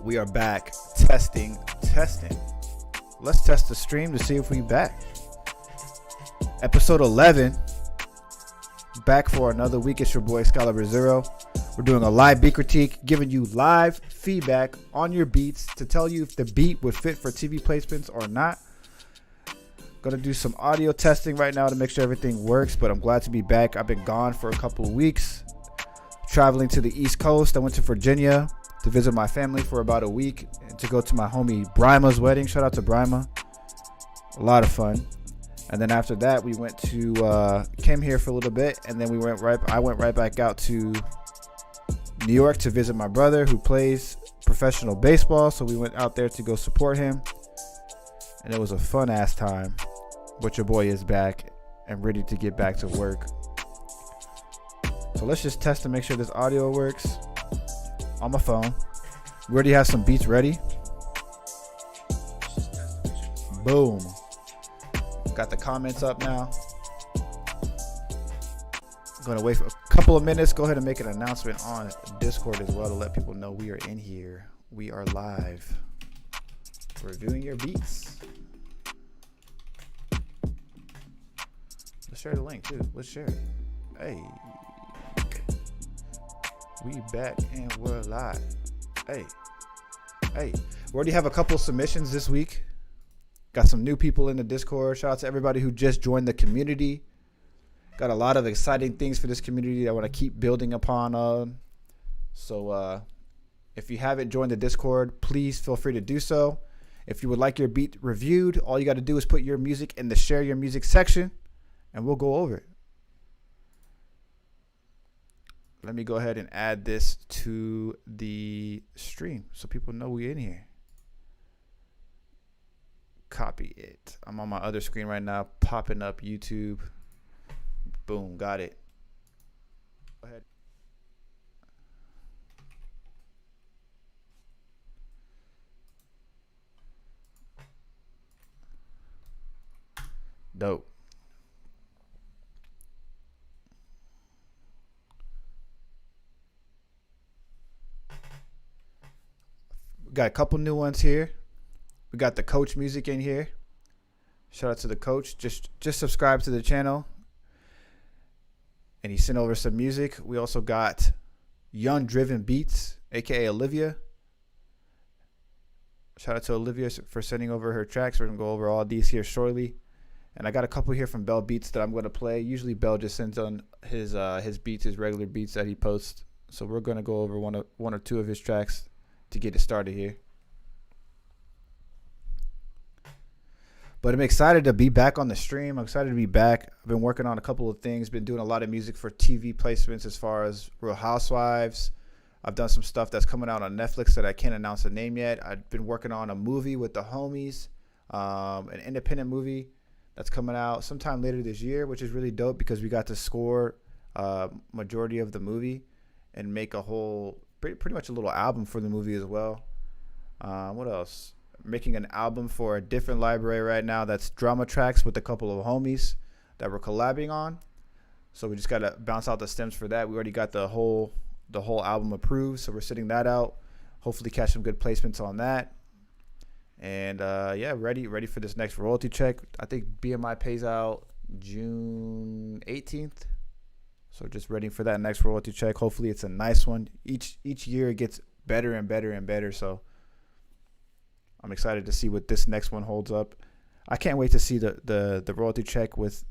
We are back. Testing. Let's test the stream to see if we back. Episode 11. Back for another week. It's your boy XcaliberZero. We're doing a live beat critique, giving you live feedback on your beats to tell you if the beat would fit for TV placements or not. Gonna do some audio testing right now to make sure everything works, but I'm glad to be back. I've been gone for a couple of weeks, traveling to the East Coast. I went to Virginia to visit my family for about a week and to go to my homie Brima's wedding. Shout out to Brima. A lot of fun. And then after that, we went to came here for a little bit, and then I went right back out to New York to visit my brother who plays professional baseball. So we went out there to go support him, and it was a fun ass time. But your boy is back and ready to get back to work. So let's just test to make sure this audio works on my phone. We already have some beats ready. Boom. Got the comments up now. I'm going to wait for a couple of minutes. Go ahead and make an announcement on Discord as well to let people know we are in here. We are live reviewing your beats. Let's share the link too. Let's share it. Hey. We back and we're live. Hey. We already have a couple submissions this week. Got some new people in the Discord. Shout out to everybody who just joined the community. Got a lot of exciting things for this community that I want to keep building upon. So if you haven't joined the Discord, please feel free to do so. If you would like your beat reviewed, all you got to do is put your music in the share your music section, and we'll go over it. Let me go ahead and add this to the stream so people know we're in here. Copy it. I'm on my other screen right now, popping up YouTube. Boom, got it. Go ahead. Dope. We got a couple new ones here. We got the coach music in here. Shout out to the coach. Just subscribe to the channel. And he sent over some music. We also got Young Driven Beats, aka Olivia. Shout out to Olivia for sending over her tracks. We're gonna go over all these here shortly. And I got a couple here from Bell Beats that I'm gonna play. Usually Bell just sends on his beats, his regular beats that he posts. So we're gonna go over one or two of his tracks to get it started here. But I'm excited to be back on the stream. I'm excited to be back. I've been working on a couple of things. Been doing a lot of music for TV placements as far as Real Housewives. I've done some stuff that's coming out on Netflix that I can't announce the name yet. I've been working on a movie with the homies, an independent movie that's coming out sometime later this year, which is really dope because we got to score majority of the movie and make a whole, pretty much a little album for the movie as well. What else? Making an album for a different library right now that's drama tracks with a couple of homies that we're collabing on. So we just got to bounce out the stems for that. We already got the whole album approved, so we're sitting that out. Hopefully catch some good placements on that. And yeah, ready for this next royalty check. I think BMI pays out June 18th. So just ready for that next royalty check. Hopefully it's a nice one. Each year it gets better and better and better. So I'm excited to see what this next one holds up. I can't wait to see the royalty check with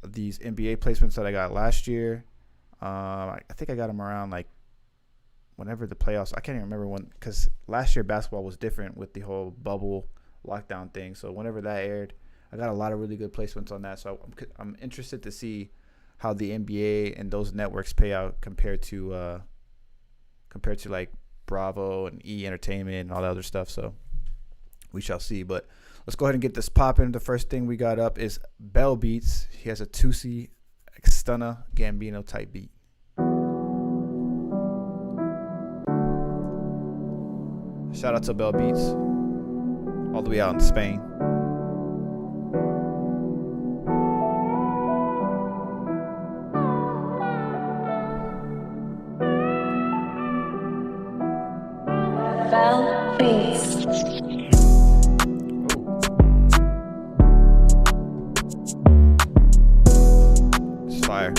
these NBA placements that I got last year. I think I got them around like whenever the playoffs. I can't even remember when, because last year basketball was different with the whole bubble lockdown thing. So whenever that aired, I got a lot of really good placements on that. So I'm interested to see how the NBA and those networks pay out compared to like Bravo and E Entertainment and all that other stuff. So we shall see, but let's go ahead and get this popping. The first thing we got up is Bell Beats. He has a Tusi Stunna Gambino type beat. Shout out to Bell Beats, all the way out in Spain. Bell Beats. It's fire.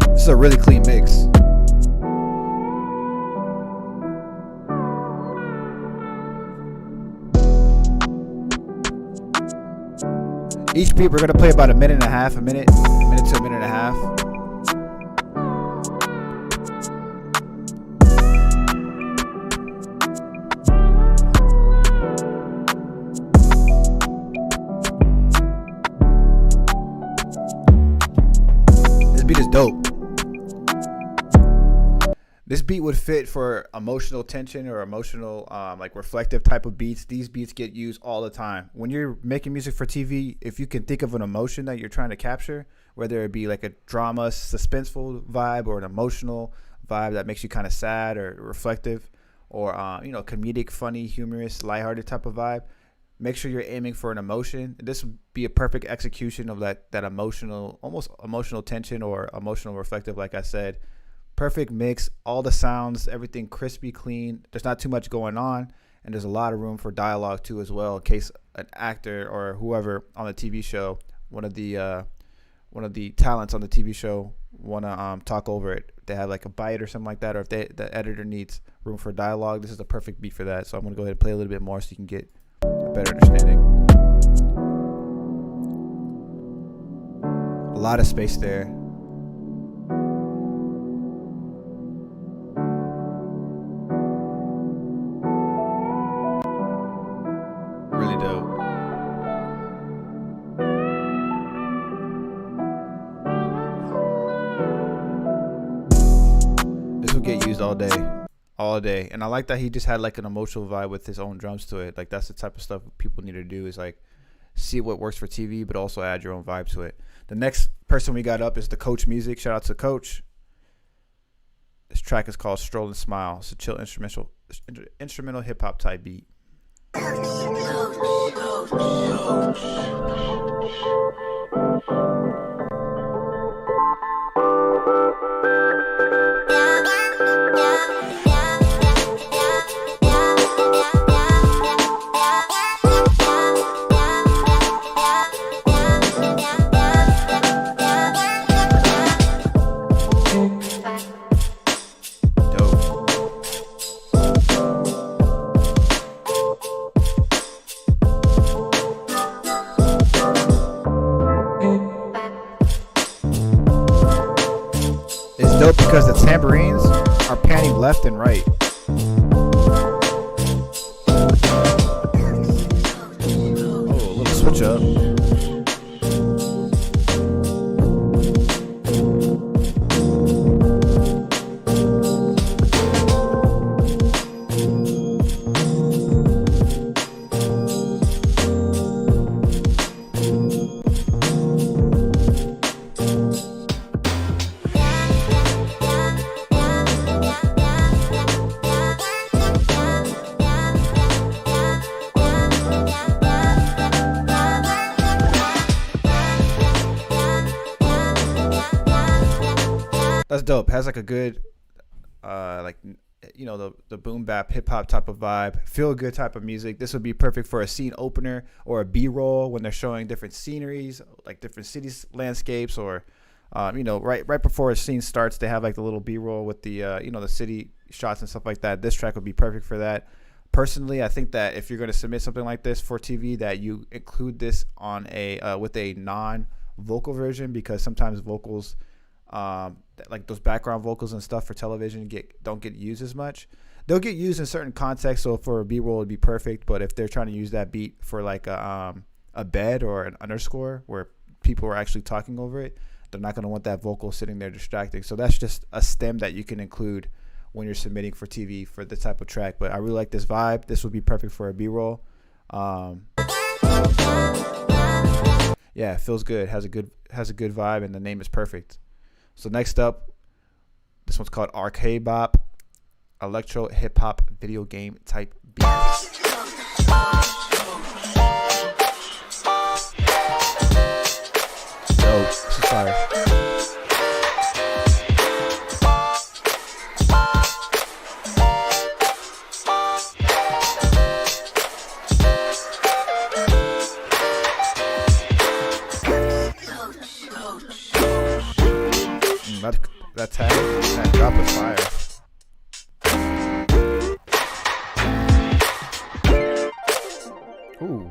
This is a really clean mix. Each beat we're gonna play about a minute to a minute to a minute and a half. This beat is dope. This beat would fit for emotional tension or emotional, like reflective type of beats. These beats get used all the time. When you're making music for TV, if you can think of an emotion that you're trying to capture, whether it be like a drama, suspenseful vibe or an emotional vibe that makes you kind of sad or reflective, or comedic, funny, humorous, lighthearted type of vibe, make sure you're aiming for an emotion. This would be a perfect execution of that emotional, almost emotional tension or emotional reflective, like I said. Perfect mix, all the sounds, everything crispy, clean. There's not too much going on, and there's a lot of room for dialogue too as well, in case an actor or whoever on the TV show, one of the talents on the TV show, want to talk over it. They have like a bite or something like that, or if the editor needs room for dialogue, this is a perfect beat for that. So I'm gonna go ahead and play a little bit more so you can get a better understanding. A lot of space there. Really dope. This will get used all day. And I like that he just had like an emotional vibe with his own drums to it. Like that's the type of stuff people need to do, is like see what works for TV, but also add your own vibe to it. The next person we got up is the Coach Music. Shout out to Coach. This track is called Stroll and Smile. It's a chill instrumental hip hop type beat. Dope because the tambourines are panning left and right. Oh, a little switch up. That's dope. Has like a good, the boom bap hip hop type of vibe, feel good type of music. This would be perfect for a scene opener or a B-roll when they're showing different sceneries, like different cities, landscapes, or right before a scene starts, they have like the little B-roll with the the city shots and stuff like that. This track would be perfect for that. Personally, I think that if you're going to submit something like this for TV, that you include this on with a non-vocal version, because sometimes vocals, like those background vocals and stuff for television don't get used as much. They'll get used in certain contexts, so for a B-roll it'd be perfect, but if they're trying to use that beat for like a bed or an underscore where people are actually talking over it, they're not going to want that vocal sitting there distracting. So that's just a stem that you can include when you're submitting for TV for this type of track. But I really like this vibe. This would be perfect for a B-roll. Yeah, it feels good, has a good vibe, and the name is perfect. So next up, this one's called Arcade Bop, electro hip hop video game type beat. that tag, that drop was fire. Ooh.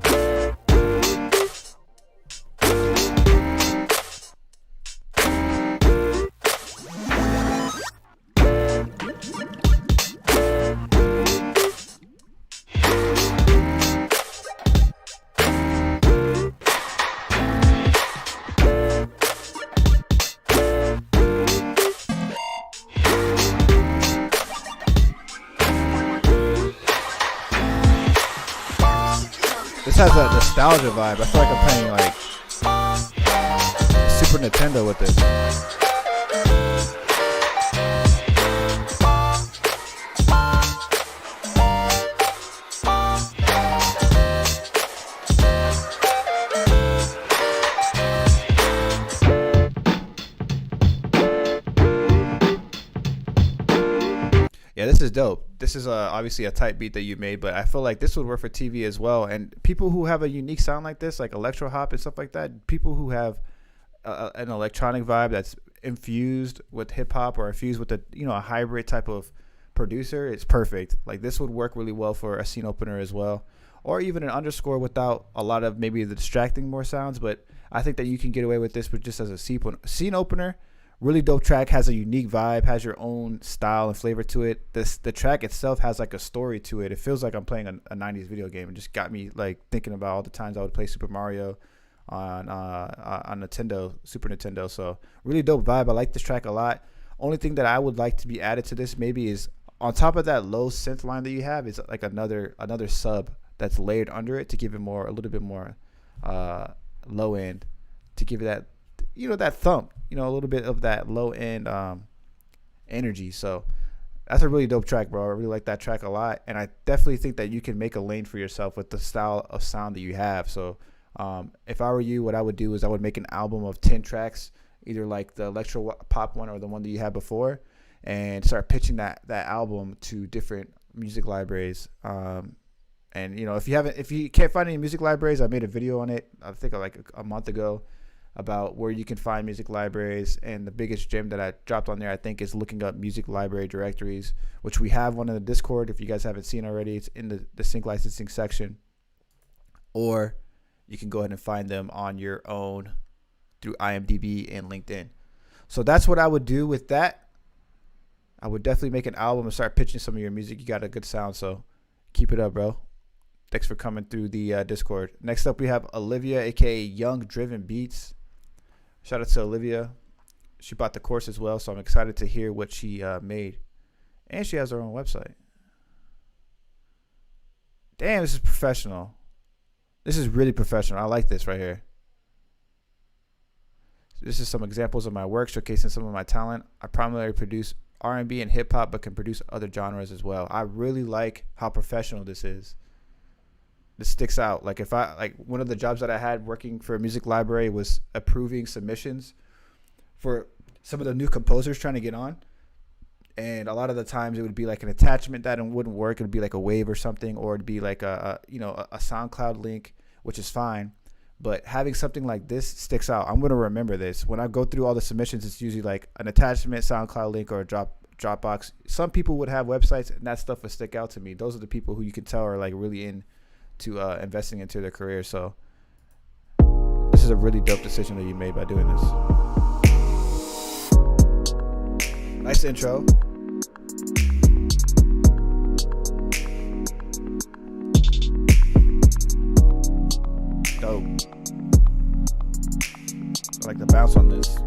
This has a nostalgia vibe. I feel like I'm playing like Super Nintendo with this. Yeah, this is dope. This is obviously a type beat that you made, but I feel like this would work for TV as well. And people who have a unique sound like this, like electro hop and stuff like that, people who have an electronic vibe that's infused with hip hop or infused with a hybrid type of producer, it's perfect. Like this would work really well for a scene opener as well, or even an underscore without a lot of maybe the distracting more sounds. But I think that you can get away with this, but just as a scene opener. Really dope track, has a unique vibe, has your own style and flavor to it. The track itself has like a story to it. It feels like I'm playing a 90s video game. It just got me like thinking about all the times I would play Super Mario on Nintendo, Super Nintendo. So really dope vibe. I like this track a lot. Only thing that I would like to be added to this maybe is on top of that low synth line that you have is like another sub that's layered under it to give it a little bit more low end, to give it that that thump, a little bit of that low end energy. So that's a really dope track, bro. I really like that track a lot, and I definitely think that you can make a lane for yourself with the style of sound that you have. So if I were you, what I would do is I would make an album of 10 tracks, either like the electro pop one or the one that you had before, and start pitching that album to different music libraries. And if you can't find any music libraries, I made a video on it, I think like a month ago, about where you can find music libraries, and the biggest gem that I dropped on there, I think, is looking up music library directories, which we have one in the Discord. If you guys haven't seen already, it's in the sync licensing section, or you can go ahead and find them on your own through IMDb and LinkedIn. So that's what I would do with that. I would definitely make an album and start pitching some of your music. You got a good sound, so keep it up, bro. Thanks for coming through the Discord. Next up, we have Olivia, aka Young Driven Beats. Shout out to Olivia. She bought the course as well, so I'm excited to hear what she made. And she has her own website. Damn, this is professional. This is really professional. I like this right here. This is some examples of my work, showcasing some of my talent. I primarily produce R&B and hip-hop, but can produce other genres as well. I really like how professional this is. This sticks out. Like one of the jobs that I had working for a music library was approving submissions for some of the new composers trying to get on, and a lot of the times it would be like an attachment that wouldn't work. It would be like a wave or something, or it'd be like a SoundCloud link, which is fine, but having something like this sticks out. I'm going to remember this when I go through all the submissions. It's usually like an attachment, SoundCloud link, or a Dropbox. Some people would have websites, and that stuff would stick out to me. Those are the people who you can tell are like really in to investing into their career. So this is a really dope decision that you made by doing this. Nice intro. Dope. I like the bounce on this.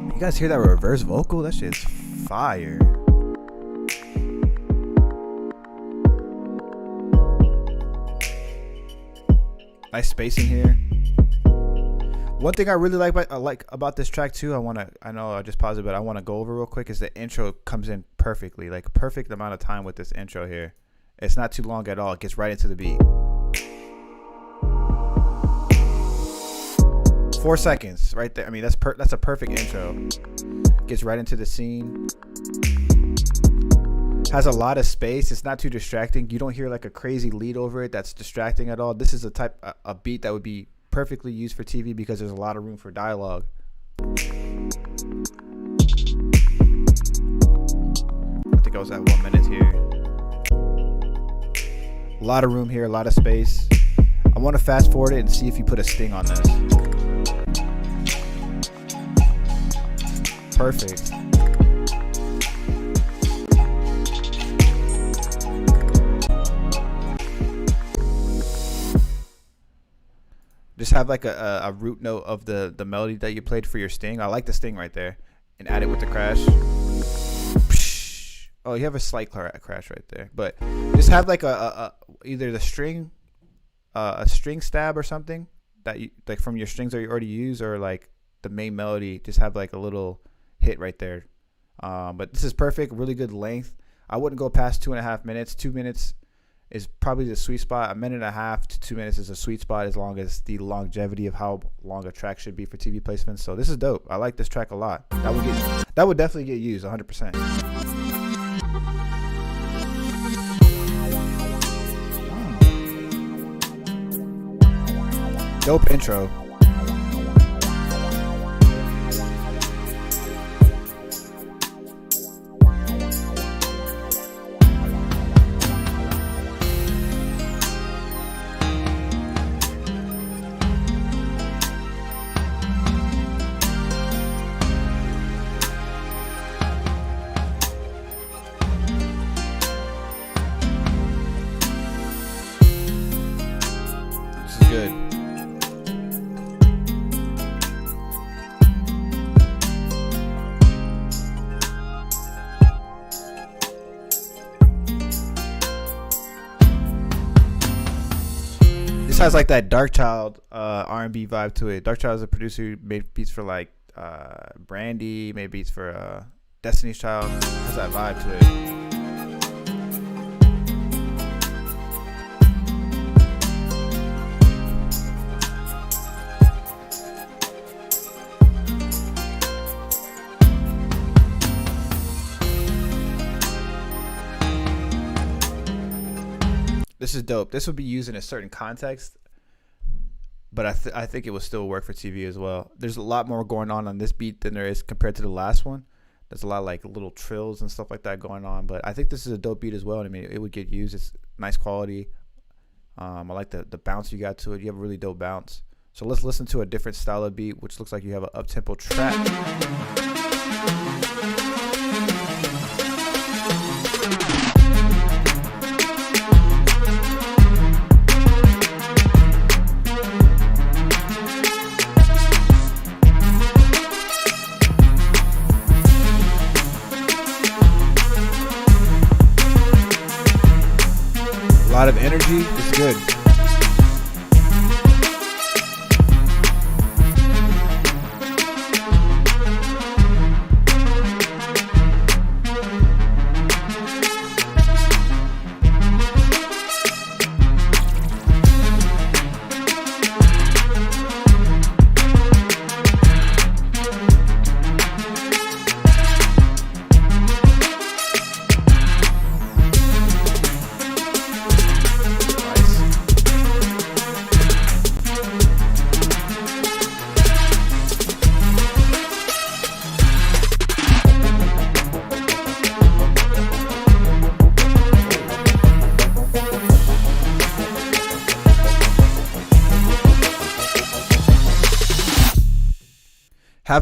You guys hear that reverse vocal? That shit's fire. Nice spacing here. One thing I really like about this track too, I know I just paused it, but I want to go over real quick, is the intro comes in perfectly, like perfect amount of time with this intro here. It's not too long at all. It gets right into the beat. 4 seconds right there. I mean, that's a perfect intro. Gets right into the scene. Has a lot of space. It's not too distracting. You don't hear like a crazy lead over it that's distracting at all. This is a beat that would be perfectly used for TV because there's a lot of room for dialogue. I think I was at 1 minute here. A lot of room here, a lot of space. I want to fast forward it and see if you put a sting on this. Perfect. Just have like a root note of the melody that you played for your sting. I like the sting right there. And add it with the crash. Oh, you have a slight crash right there. But just have like either the string, a string stab or something that you like from your strings that you already use, or like the main melody. Just have like a little hit right there. But this is perfect. Really good length. I wouldn't go past 2.5 minutes. 2 minutes is probably the sweet spot. 1.5 to 2 minutes is a sweet spot, as long as the longevity of how long a track should be for TV placements. So this is dope. I like this track a lot. That would definitely get used 100%. Dope intro. Good. This has like that Darkchild R&B vibe to it. Darkchild is a producer who made beats for like Brandy, made beats for Destiny's Child. Has that vibe to it. This is dope. This would be used in a certain context, but I think it will still work for TV as well. There's a lot more going on this beat than there is compared to the last one. There's a lot of like little trills and stuff like that going on, but I think this is a dope beat as well. I mean, it would get used. It's nice quality. I like the bounce you got to it. You have a really dope bounce. So let's listen to a different style of beat, which looks like you have an up-tempo trap. A lot of energy. It's good.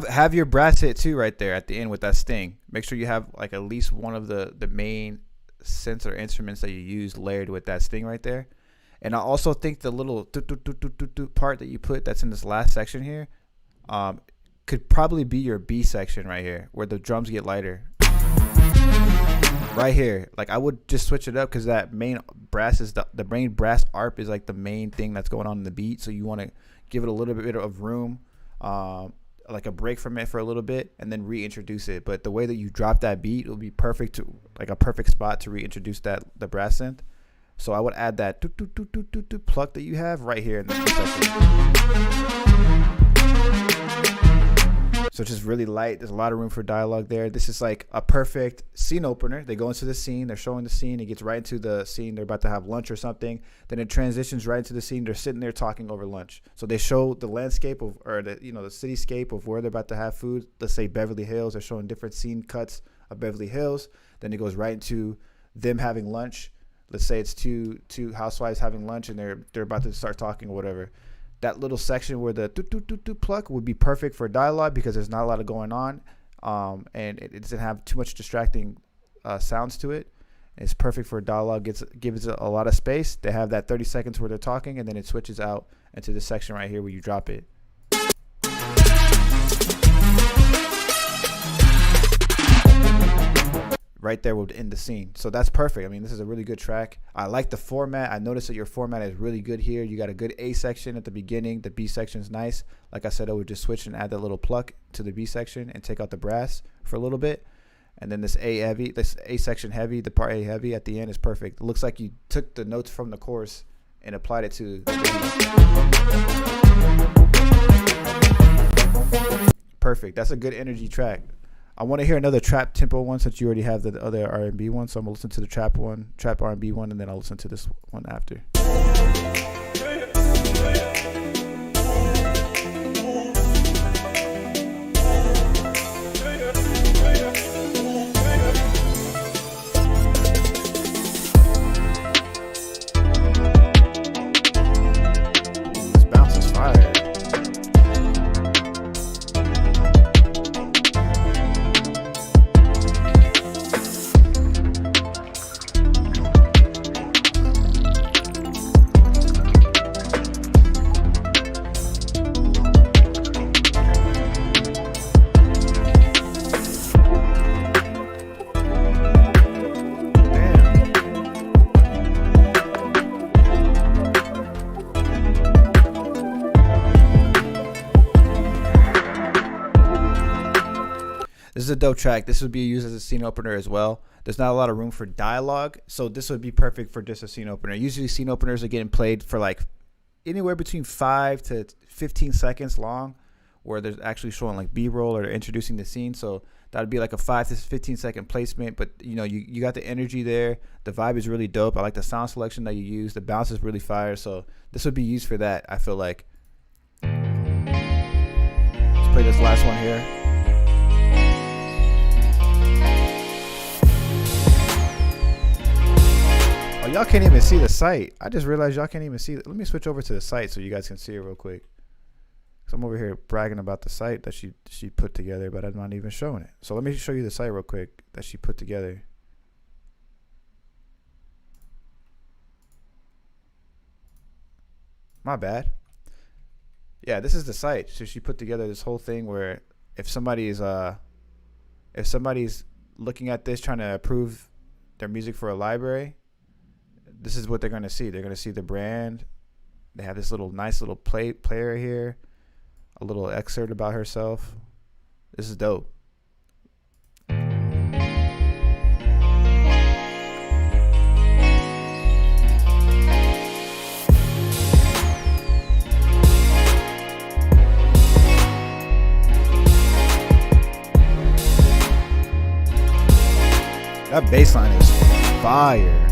Have your brass hit too right there at the end with that sting. Make sure you have like at least one of the main synths or instruments that you use layered with that sting right there. And I also think the little part that you put that's in this last section here could probably be your B section right here, where the drums get lighter. Right here, like I would just switch it up, because that main brass is the main brass arp is like the main thing that's going on in the beat. So you want to give it a little bit of room. like a break from it for a little bit and then reintroduce it. But the way that you drop that beat, it will be perfect to like a perfect spot to reintroduce the brass synth. So I would add that pluck that you have right here in this section. So it's just really light. There's a lot of room for dialogue there. This is like a perfect scene opener. They go into the scene. They're showing the scene. It gets right into the scene. They're about to have lunch or something. Then it transitions right into the scene. They're sitting there talking over lunch. So they show the landscape of, or the cityscape of where they're about to have food. Let's say Beverly Hills. They're showing different scene cuts of Beverly Hills. Then it goes right into them having lunch. Let's say it's two housewives having lunch and they're about to start talking or whatever. That little section where the pluck would be perfect for dialogue because there's not a lot of going on, and it doesn't have too much distracting sounds to it. It's perfect for dialogue. Gives it a lot of space. They have that 30 seconds where they're talking, and then it switches out into this section right here where you drop it. Right there would end the scene. So that's perfect. I mean, this is a really good track. I like the format. I noticed that your format is really good here. You got a good A section at the beginning. The B section is nice. Like I said, I would just switch and add that little pluck to the B section and take out the brass for a little bit. And then this A section heavy, the part A heavy at the end is perfect. It looks like you took the notes from the chorus and applied it to the B. Perfect. That's a good energy track. I want to hear another trap tempo one since you already have the other R&B one. So I'm going to listen to the trap R&B one, and then I'll listen to this one after. This bounce is fire. This is a dope track. This would be used as a scene opener as well. There's not a lot of room for dialogue, so this would be perfect for just a scene opener. Usually scene openers are getting played for like anywhere between 5 to 15 seconds long, where they're actually showing like B-roll or they're introducing the scene. So that would be like a 5 to 15 second placement, but you got the energy there. The vibe is really dope. I like the sound selection that you use. The bounce is really fire, so this would be used for that, I feel like. Let's play this last one here. Oh, y'all can't even see the site. I just realized y'all can't even see it. Let me switch over to the site so you guys can see it real quick. Cause I'm over here bragging about the site that she put together, but I'm not even showing it. So let me show you the site real quick that she put together. My bad. Yeah, this is the site. So she put together this whole thing where if somebody's looking at this trying to approve their music for a library, this is what they're going to see. They're going to see the brand. They have this nice little player here, a little excerpt about herself. This is dope. That bass line is fire.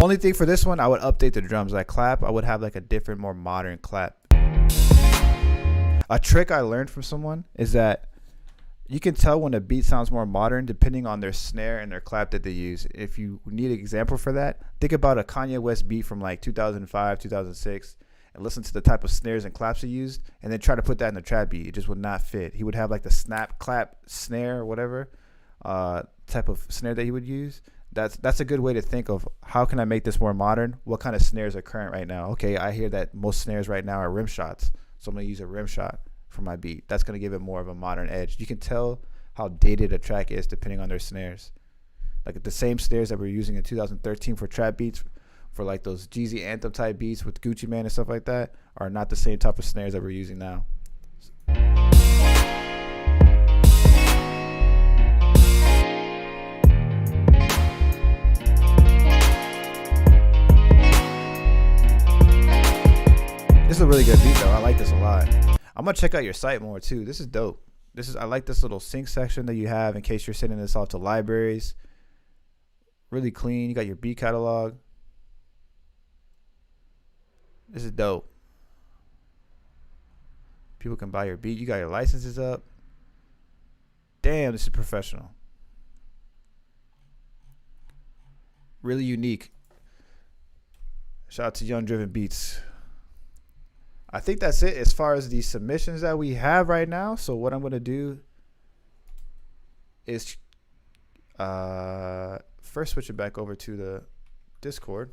Only thing for this one, I would update the drums. That clap, I would have like a different, more modern clap. A trick I learned from someone is that you can tell when a beat sounds more modern depending on their snare and their clap that they use. If you need an example for that, think about a Kanye West beat from like 2005, 2006, and listen to the type of snares and claps he used, and then try to put that in the trap beat. It just would not fit. He would have like the snap, clap, snare, or whatever type of snare that he would use. That's a good way to think of how can I make this more modern? What kind of snares are current right now? Okay, I hear that most snares right now are rim shots, so I'm gonna use a rim shot for my beat. That's gonna give it more of a modern edge. You can tell how dated a track is depending on their snares. Like the same snares that we're using in 2013 for trap beats, for like those Jeezy anthem type beats with Gucci Mane and stuff like that, are not the same type of snares that we're using now. This is a really good beat though. I like this a lot. I'm gonna check out your site more too. This is dope. I like this little sync section that you have in case you're sending this off to libraries. Really clean. You got your beat catalog. This is dope. People can buy your beat. You got your licenses up. Damn, this is professional. Really unique. Shout out to Young Driven Beats. I think that's it as far as the submissions that we have right now. So what I'm going to do is first switch it back over to the Discord.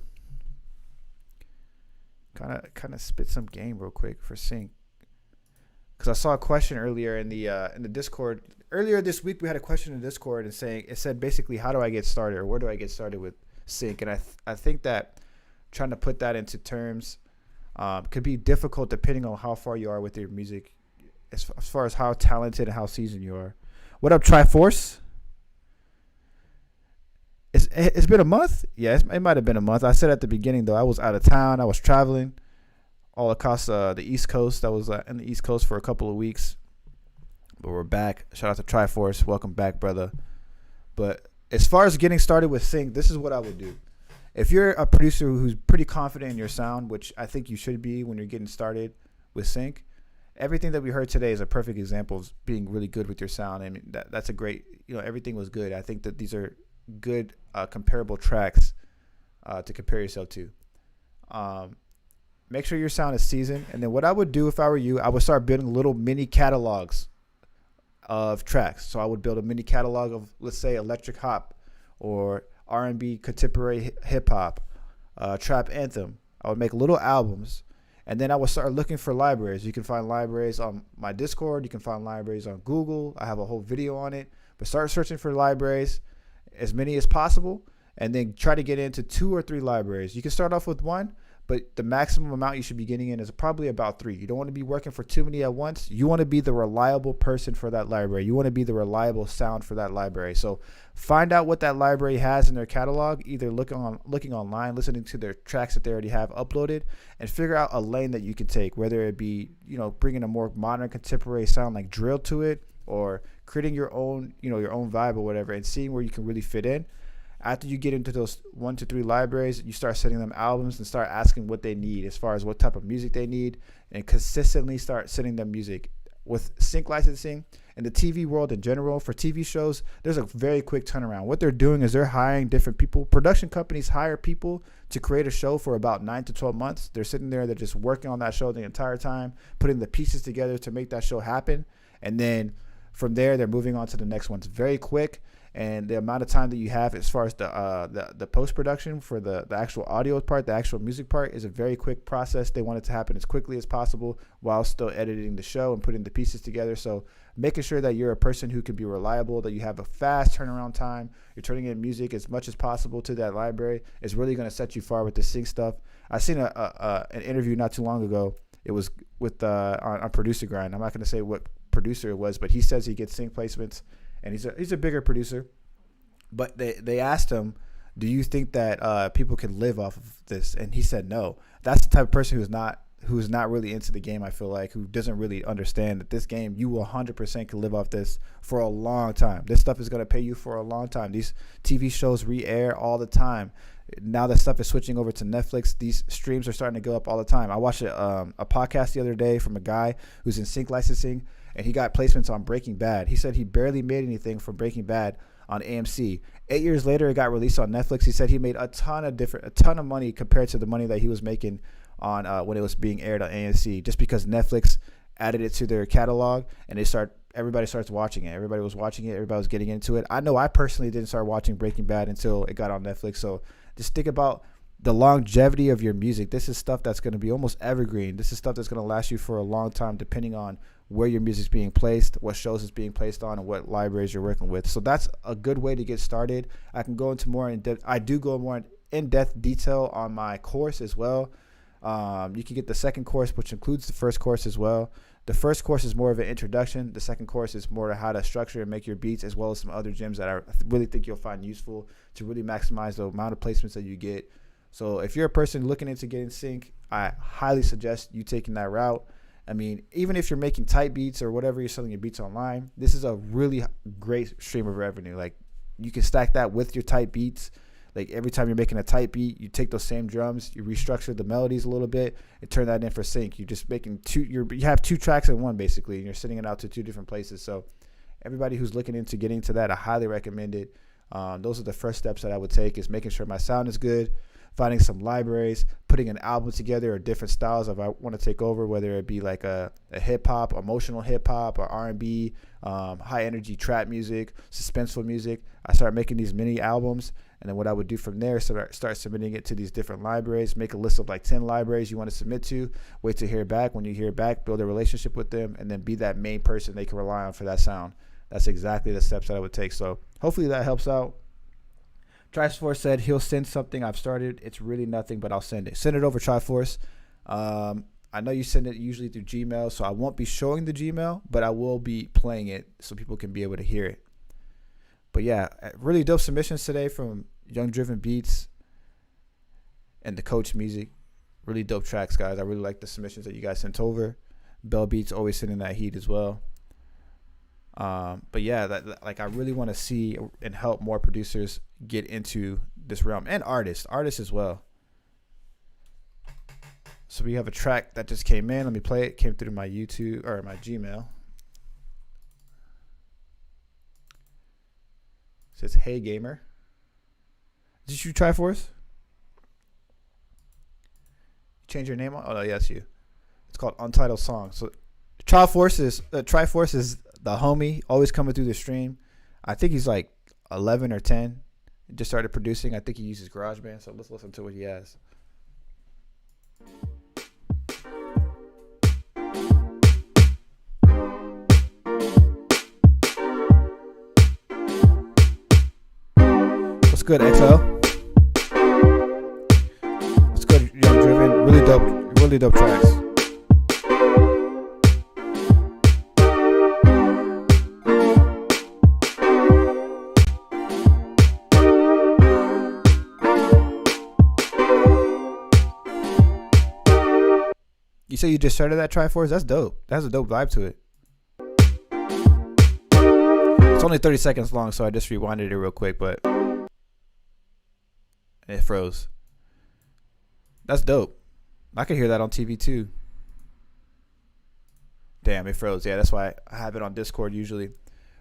Kind of spit some game real quick for sync. Because I saw a question earlier in the Discord. Earlier this week, we had a question in Discord and it said basically, how do I get started, or where do I get started with sync? And I think that trying to put that into terms could be difficult depending on how far you are with your music, as far as how talented and how seasoned you are. What up, Triforce? It's been a month? Yeah, it might have been a month. I said at the beginning, though, I was out of town. I was traveling all across the East Coast. I was in the East Coast for a couple of weeks. But we're back. Shout out to Triforce. Welcome back, brother. But as far as getting started with sync, this is what I would do. If you're a producer who's pretty confident in your sound, which I think you should be when you're getting started with sync, everything that we heard today is a perfect example of being really good with your sound. I mean, that's a great, everything was good. I think that these are good comparable tracks to compare yourself to. Make sure your sound is seasoned. And then what I would do if I were you, I would start building little mini catalogs of tracks. So I would build a mini catalog of, let's say, electric hop or R&B, contemporary hip hop, trap anthem. I would make little albums, and then I would start looking for libraries. You can find libraries on my Discord. You can find libraries on Google. I have a whole video on it. But start searching for libraries, as many as possible, and then try to get into 2 or 3 libraries. You can start off with 1, but the maximum amount you should be getting in is probably about 3. You don't want to be working for too many at once. You want to be the reliable person for that library. You want to be the reliable sound for that library. So find out what that library has in their catalog, either looking online, listening to their tracks that they already have uploaded, and figure out a lane that you can take, whether it be, bringing a more modern contemporary sound like drill to it, or creating your own vibe or whatever, and seeing where you can really fit in. After you get into those 1 to 3 libraries, you start sending them albums and start asking what they need as far as what type of music they need, and consistently start sending them music. With sync licensing and the TV world in general, for TV shows, there's a very quick turnaround. What they're doing is they're hiring different people. Production companies hire people to create a show for about 9 to 12 months. They're sitting there, they're just working on that show the entire time, putting the pieces together to make that show happen. And then from there, they're moving on to the next one. It's very quick. And the amount of time that you have as far as the post-production for the actual audio part, the actual music part, is a very quick process. They want it to happen as quickly as possible while still editing the show and putting the pieces together. So making sure that you're a person who can be reliable, that you have a fast turnaround time, you're turning in music as much as possible to that library, is really going to set you far with the sync stuff. I seen an interview not too long ago. It was with on Producer Grind. I'm not going to say what producer it was, but he says he gets sync placements. And he's a bigger producer, but they asked him, do you think that people can live off of this? And he said no. That's the type of person who's not really into the game, I feel like, who doesn't really understand that this game, you 100% can live off this for a long time. This stuff is going to pay you for a long time. These TV shows re-air all the time. Now that stuff is switching over to Netflix, these streams are starting to go up all the time. I watched a podcast the other day from a guy who's in sync licensing, and he got placements on Breaking Bad. He said he barely made anything from Breaking Bad on AMC. 8 years later, it got released on Netflix. He said he made a ton of money compared to the money that he was making on when it was being aired on AMC, just because Netflix added it to their catalog and they start everybody starts watching it. Everybody was watching it. Everybody was getting into it. I know I personally didn't start watching Breaking Bad until it got on Netflix. So just think about the longevity of your music. This is stuff that's going to be almost evergreen. This is stuff that's going to last you for a long time, depending on where your music's being placed, what shows it's being placed on, and what libraries you're working with. So that's a good way to get started. I can go into more in depth. I do go more in depth detail on my course as well. You can get the second course, which includes the first course as well. The first course is more of an introduction. The second course is more to how to structure and make your beats, as well as some other gems that I really think you'll find useful to really maximize the amount of placements that you get. So if you're a person looking into getting sync, I highly suggest you taking that route. I mean, even if you're making type beats or whatever, you're selling your beats online, this is a really great stream of revenue. Like, you can stack that with your type beats. Like, every time you're making a type beat, you take those same drums, you restructure the melodies a little bit, and turn that in for sync. You're just making you have two tracks in one, basically, and you're sending it out to two different places. So everybody who's looking into getting to that, I highly recommend it. Those are the first steps that I would take, is making sure my sound is good, finding some libraries, putting an album together, or different styles if I want to take over, whether it be like a hip-hop, emotional hip-hop, or R&B, high-energy trap music, suspenseful music. I start making these mini albums, and then what I would do from there is start submitting it to these different libraries, make a list of like 10 libraries you want to submit to, wait to hear back. When you hear back, build a relationship with them, and then be that main person they can rely on for that sound. That's exactly the steps that I would take. So hopefully that helps out. Triforce said he'll send something I've started. It's really nothing, but I'll send it. Send it over, Triforce. I know you send it usually through Gmail, so I won't be showing the Gmail, but I will be playing it so people can be able to hear it. But yeah, really dope submissions today from Young Driven Beats and the Coach Music. Really dope tracks, guys. I really like the submissions that you guys sent over. Bell Beats always sending that heat as well. But yeah, I really want to see and help more producers get into this realm, and artists as well. So we have a track that just came in. Let me play it. Came through my YouTube or my Gmail. It says, "Hey gamer." Did you try for us? Change your name on? Oh no, yes, you. It's called Untitled Song. So Triforce is the homie, always coming through the stream. I think he's like 11 or 10. He just started producing. I think he uses GarageBand. So let's listen to what he has. What's good, XL? What's good, Young Driven? Really dope tracks. You say you just started that Triforce? That's dope. That's a dope vibe to it. It's only 30 seconds long, so I just rewinded it real quick, but it froze. That's dope. I can hear that on TV too. Damn, it froze. Yeah, that's why I have it on Discord usually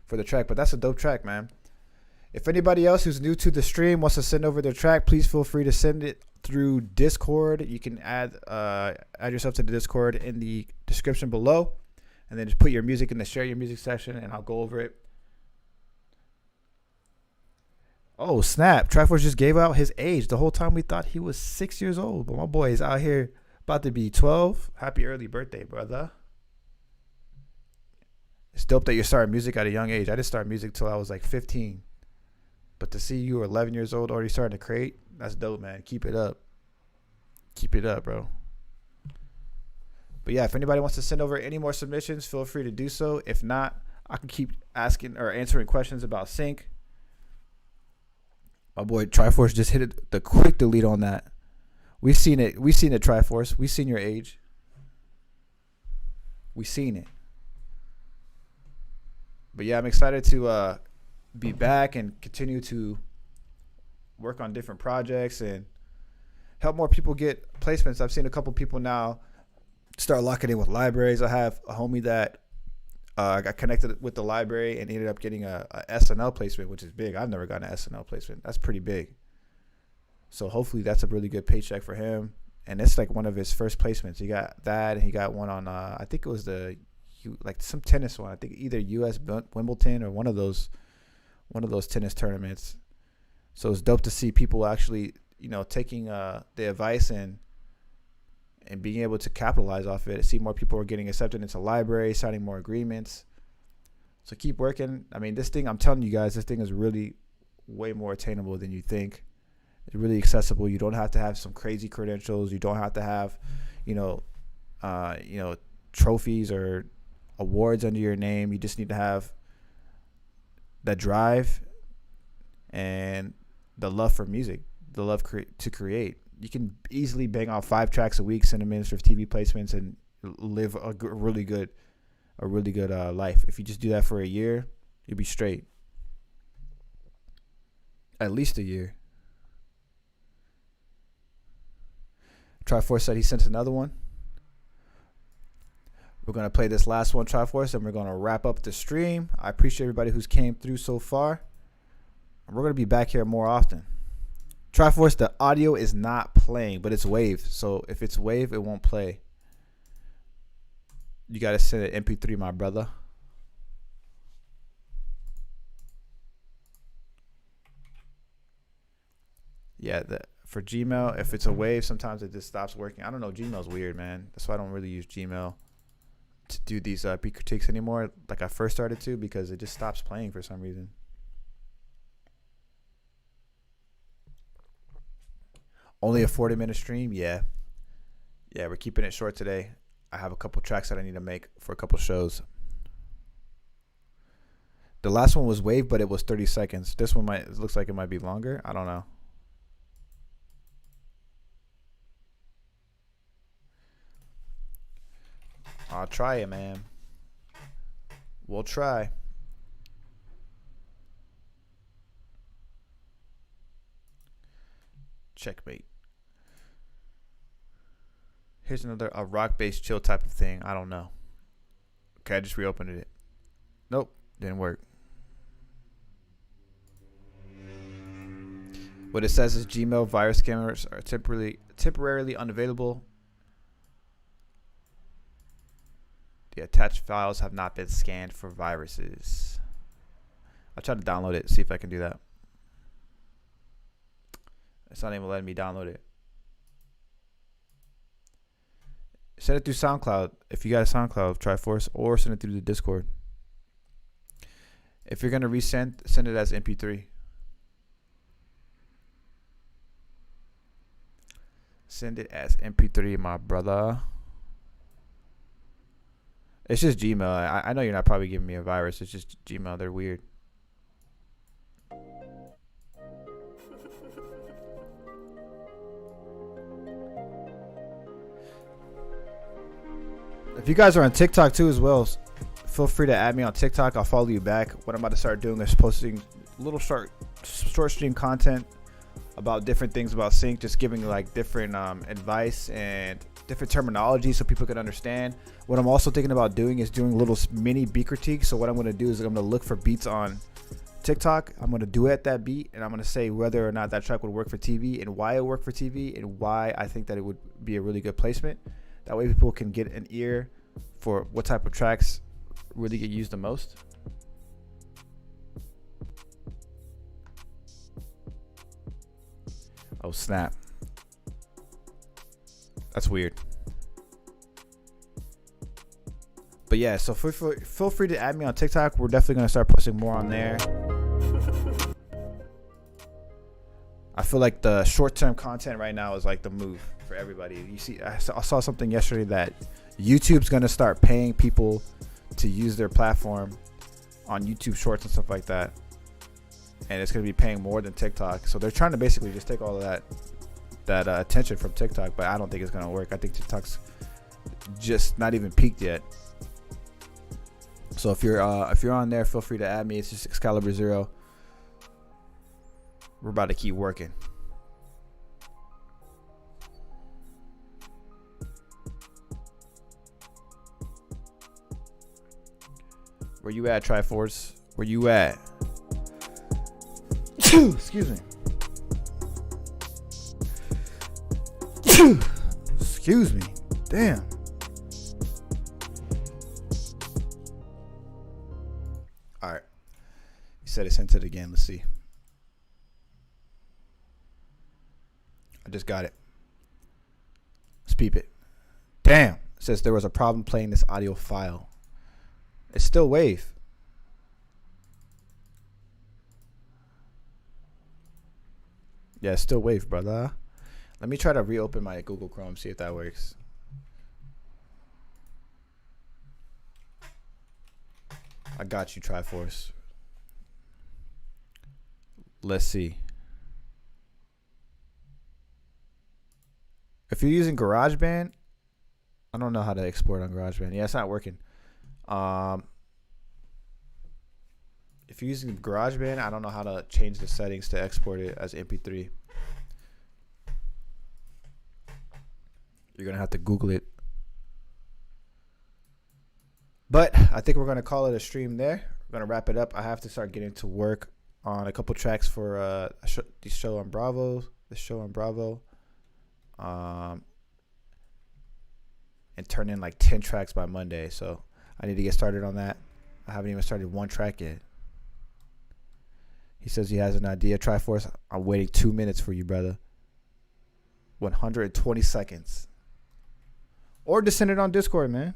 for the track, but that's a dope track, man. If anybody else who's new to the stream wants to send over their track, please feel free to send it through Discord. You can add yourself to the Discord in the description below, and then just put your music in the share your music section, and I'll go over it. Oh snap! Triforce just gave out his age. The whole time we thought he was 6 years old, but my boy is out here about to be 12. Happy early birthday, brother! It's dope that you're starting music at a young age. I didn't start music till I was like 15. But to see you were 11 years old already starting to create, that's dope, man. Keep it up. Keep it up, bro. But yeah, if anybody wants to send over any more submissions, feel free to do so. If not, I can keep asking or answering questions about sync. My boy Triforce just hit the quick delete on that. We've seen it. We've seen it, Triforce. We've seen your age. We've seen it. But yeah, I'm excited to be back and continue to work on different projects and help more people get placements. I've seen a couple people now start locking in with libraries. I have a homie that got connected with the library and ended up getting a SNL placement, which is big. I've never gotten an SNL placement. That's pretty big. So hopefully that's a really good paycheck for him. And it's like one of his first placements. He got that, and he got one on, I think it was the like some tennis one. I think either U.S. Wimbledon or one of those tennis tournaments. So it's dope to see people actually, taking the advice and being able to capitalize off it. See more people are getting accepted into libraries, signing more agreements. So keep working. I mean, this thing, I'm telling you guys, this thing is really way more attainable than you think. It's really accessible. You don't have to have some crazy credentials. You don't have to have, trophies or awards under your name. You just need to have that drive and the love for music, the love to create. You can easily bang out 5 tracks a week, send them in for TV placements, and live a really good life. If you just do that for a year, you'll be straight. At least a year. Triforce said he sent another one. We're going to play this last one, Triforce, and we're going to wrap up the stream. I appreciate everybody who's came through so far. We're going to be back here more often. Triforce, the audio is not playing, but it's wave. So if it's wave, it won't play. You got to send an MP3, my brother. Yeah, for Gmail, if it's a wave, sometimes it just stops working. I don't know. Gmail's weird, man. That's why I don't really use Gmail to do these beat critiques anymore, like I first started to, because it just stops playing for some reason. Only a 40-minute stream? Yeah, we're keeping it short today. I have a couple tracks that I need to make for a couple shows. The last one was wave, but it was 30 seconds. This one looks like it might be longer. I don't know. I'll try it, man. We'll try. Checkmate. Here's another rock-based chill type of thing. I don't know. Okay, I just reopened it. Nope, didn't work. What it says is Gmail virus scanners are temporarily unavailable. The attached files have not been scanned for viruses. I'll try to download it, see if I can do that. It's not even letting me download it. Send it through SoundCloud. If you got a SoundCloud, Triforce, or send it through the Discord. If you're going to resend, send it as MP3. Send it as MP3, my brother. It's just Gmail. I know you're not probably giving me a virus. It's just Gmail. They're weird. If you guys are on TikTok too as well, feel free to add me on TikTok. I'll follow you back. What I'm about to start doing is posting little short stream content about different things about sync, just giving like different advice and different terminology so people can understand. What I'm also thinking about doing is doing little mini beat critiques. So what I'm going to do is I'm going to look for beats on TikTok. I'm going to duet that beat, and I'm going to say whether or not that track would work for TV and why it worked for TV and why I think that it would be a really good placement. That way people can get an ear for what type of tracks really get used the most. Oh, snap. That's weird. But yeah, so feel free to add me on TikTok. We're definitely going to start posting more on there. I feel like the short-term content right now is like the move for everybody. You see, I saw something yesterday that YouTube's going to start paying people to use their platform on YouTube Shorts and stuff like that. And it's going to be paying more than TikTok. So they're trying to basically just take all of that attention from TikTok, but I don't think it's going to work. I think TikTok's just not even peaked yet. So if you're on there, feel free to add me. It's just XcaliberZero. We're about to keep working. Where you at, Triforce? Where you at? Excuse me. Excuse me. Damn. said it sent it again. Let's see. I just got it. Let's peep it. Damn. It says there was a problem playing this audio file. It's still wave. Yeah, it's still wave, brother. Let me try to reopen my Google Chrome, see if that works. I got you, Triforce. Let's see. If you're using GarageBand, I don't know how to export on GarageBand. Yeah, it's not working. If you're using GarageBand, I don't know how to change the settings to export it as MP3. You're going to have to Google it. But I think we're going to call it a stream there. We're going to wrap it up. I have to start getting to work on a couple tracks for this show on Bravo. And turn in like 10 tracks by Monday. So I need to get started on that. I haven't even started one track yet. He says he has an idea. Triforce, I'm waiting 2 minutes for you, brother. 120 seconds. Or just send it on Discord, man.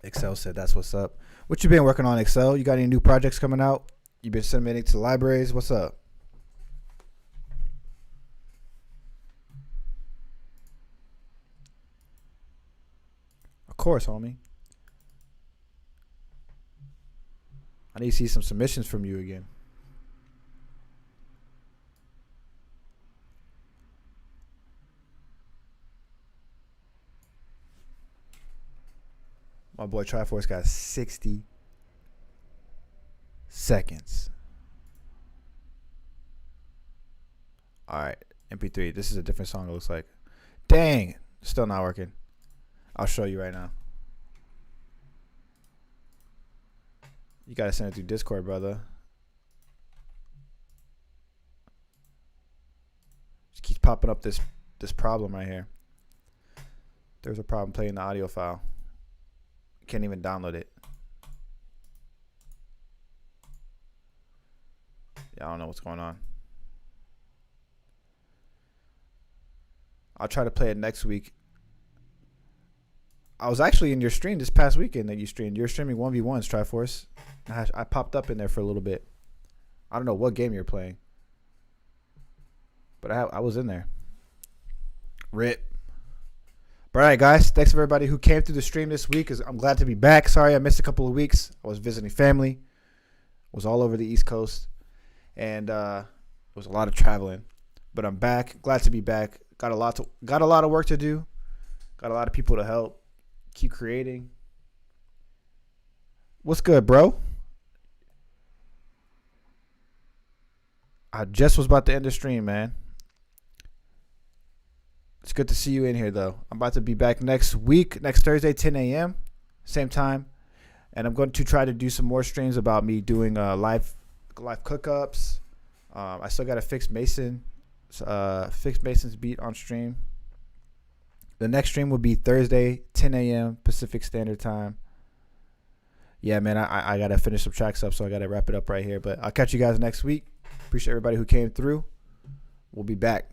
Excel said that's what's up. What you been working on, Excel? You got any new projects coming out? You been submitting to libraries? What's up? Of course, homie. I need to see some submissions from you again. My boy Triforce got 60 seconds. All right, MP3. This is a different song, it looks like. Dang, still not working. I'll show you right now. You gotta send it through Discord, brother. Just keeps popping up this problem right here. There's a problem playing the audio file. Can't even download it. Yeah, I don't know what's going on. I'll try to play it next week. I was actually in your stream this past weekend that you streamed. You're streaming 1v1s, Triforce. I popped up in there for a little bit. I don't know what game you're playing. But I was in there. RIP. All right, guys. Thanks for everybody who came through the stream this week. I'm glad to be back. Sorry I missed a couple of weeks. I was visiting family. Was all over the East Coast. And it was a lot of traveling. But I'm back. Glad to be back. Got a lot of work to do. Got a lot of people to help. Keep creating. What's good, bro? I just was about to end the stream, man. It's good to see you in here, though. I'm about to be back next week, next Thursday, 10 a.m., same time. And I'm going to try to do some more streams about me doing live cookups. I still got to fix Mason's beat on stream. The next stream will be Thursday, 10 a.m. Pacific Standard Time. Yeah, man, I got to finish some tracks up, so I got to wrap it up right here. But I'll catch you guys next week. Appreciate everybody who came through. We'll be back.